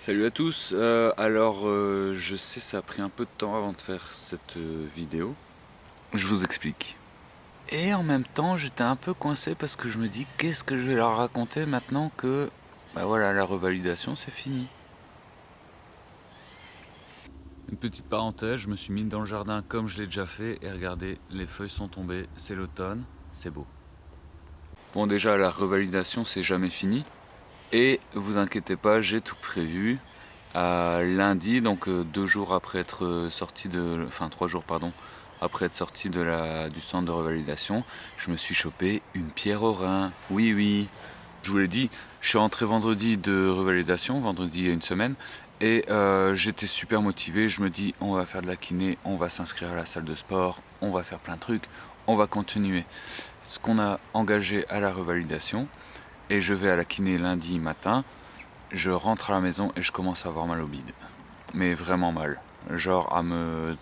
Salut à tous, je sais ça a pris un peu de temps avant de faire cette vidéo, je vous explique. Et en même temps j'étais un peu coincé parce que je me dis qu'est-ce que je vais leur raconter maintenant que voilà, la revalidation c'est fini. Une petite parenthèse, je me suis mis dans le jardin comme je l'ai déjà fait et regardez, les feuilles sont tombées, c'est l'automne, c'est beau. Bon déjà la revalidation c'est jamais fini et vous inquiétez pas, j'ai tout prévu. Lundi, donc 2 jours après être sorti de... Enfin 3 jours pardon, après être sorti du centre de revalidation, je me suis chopé une pierre au rein. Oui oui, je vous l'ai dit, je suis rentré vendredi de revalidation, vendredi il y a une semaine, et j'étais super motivé, je me dis on va faire de la kiné, on va s'inscrire à la salle de sport, on va faire plein de trucs, on va continuer ce qu'on a engagé à la revalidation, et je vais à la kiné lundi matin. Je rentre à la maison et je commence à avoir mal au bide. Mais vraiment mal. Genre à me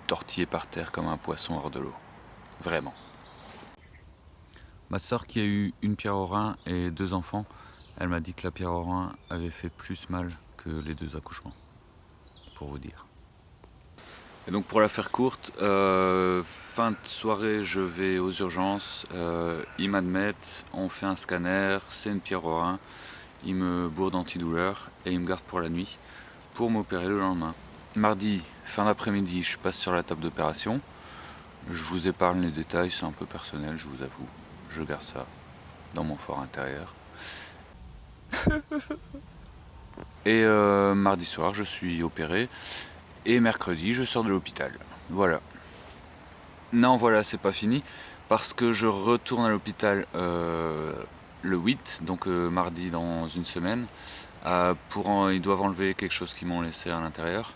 tortiller par terre comme un poisson hors de l'eau. Vraiment. Ma soeur qui a eu une pierre au rein et 2 enfants, elle m'a dit que la pierre au rein avait fait plus mal que les 2 accouchements. Pour vous dire. Et donc pour la faire courte, fin de soirée je vais aux urgences, ils m'admettent, on fait un scanner, c'est une pierre au rein, ils me bourrent d'antidouleur et ils me gardent pour la nuit pour m'opérer le lendemain. Mardi, fin d'après-midi, je passe sur la table d'opération. Je vous épargne les détails, c'est un peu personnel, je vous avoue. Je garde ça dans mon fort intérieur. Et mardi soir, je suis opéré. Et mercredi, je sors de l'hôpital. Voilà. Non, voilà, c'est pas fini. Parce que je retourne à l'hôpital le 8, donc mardi dans une semaine. Ils doivent enlever quelque chose qu'ils m'ont laissé à l'intérieur.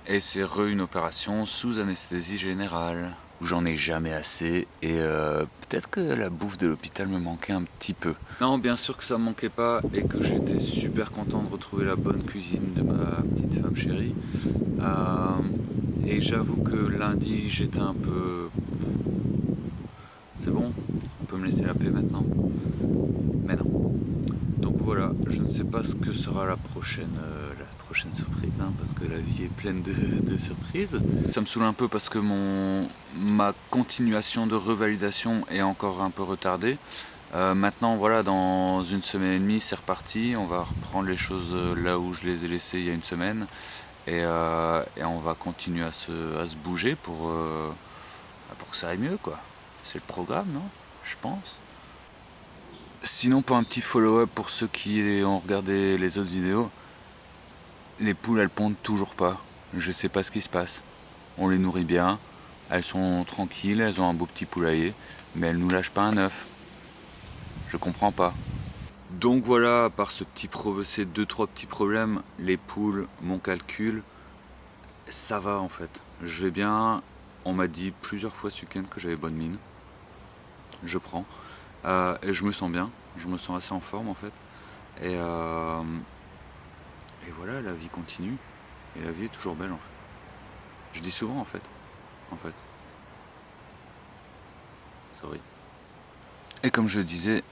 Et c'est une opération sous anesthésie générale. J'en ai jamais assez et peut-être que la bouffe de l'hôpital me manquait un petit peu. Non, bien sûr que ça me manquait pas et que j'étais super content de retrouver la bonne cuisine de ma petite femme chérie. Et j'avoue que lundi j'étais un peu... C'est bon, on peut me laisser la paix maintenant. Mais non. Donc voilà, je ne sais pas ce que sera la prochaine surprise, hein, parce que la vie est pleine de surprises. Ça me saoule un peu parce que ma continuation de revalidation est encore un peu retardée. Maintenant, voilà, dans une semaine et demie, c'est reparti. On va reprendre les choses là où je les ai laissées il y a une semaine. Et on va continuer à se bouger pour que ça aille mieux, quoi. C'est le programme, non? Je pense. Sinon, pour un petit follow-up pour ceux qui ont regardé les autres vidéos, les poules elles pondent toujours pas. Je sais pas ce qui se passe. On les nourrit bien, elles sont tranquilles, elles ont un beau petit poulailler, mais elles nous lâchent pas un œuf. Je comprends pas. Donc voilà, à part ces 2-3 petits problèmes, les poules, mon calcul, ça va en fait. Je vais bien. On m'a dit plusieurs fois ce week-end que j'avais bonne mine. Je prends. Et je me sens bien. Je me sens assez en forme en fait. Et voilà, la vie continue. Et la vie est toujours belle en fait. Je dis souvent en fait. Sorry. Et comme je le disais,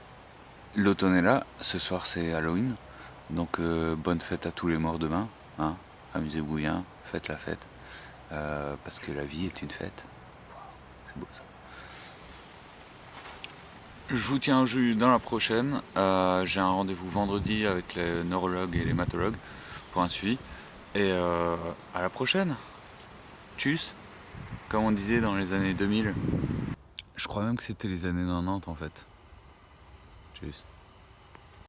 l'automne est là. Ce soir c'est Halloween. Donc bonne fête à tous les morts demain. Hein. Amusez-vous bien, faites la fête. Parce que la vie est une fête. C'est beau ça. Je vous tiens au jus dans la prochaine. J'ai un rendez-vous vendredi avec les neurologues et les hématologues pour un suivi. Et à la prochaine. Tchuss, comme on disait dans les années 2000. Je crois même que c'était les années 90 en fait. Tchuss.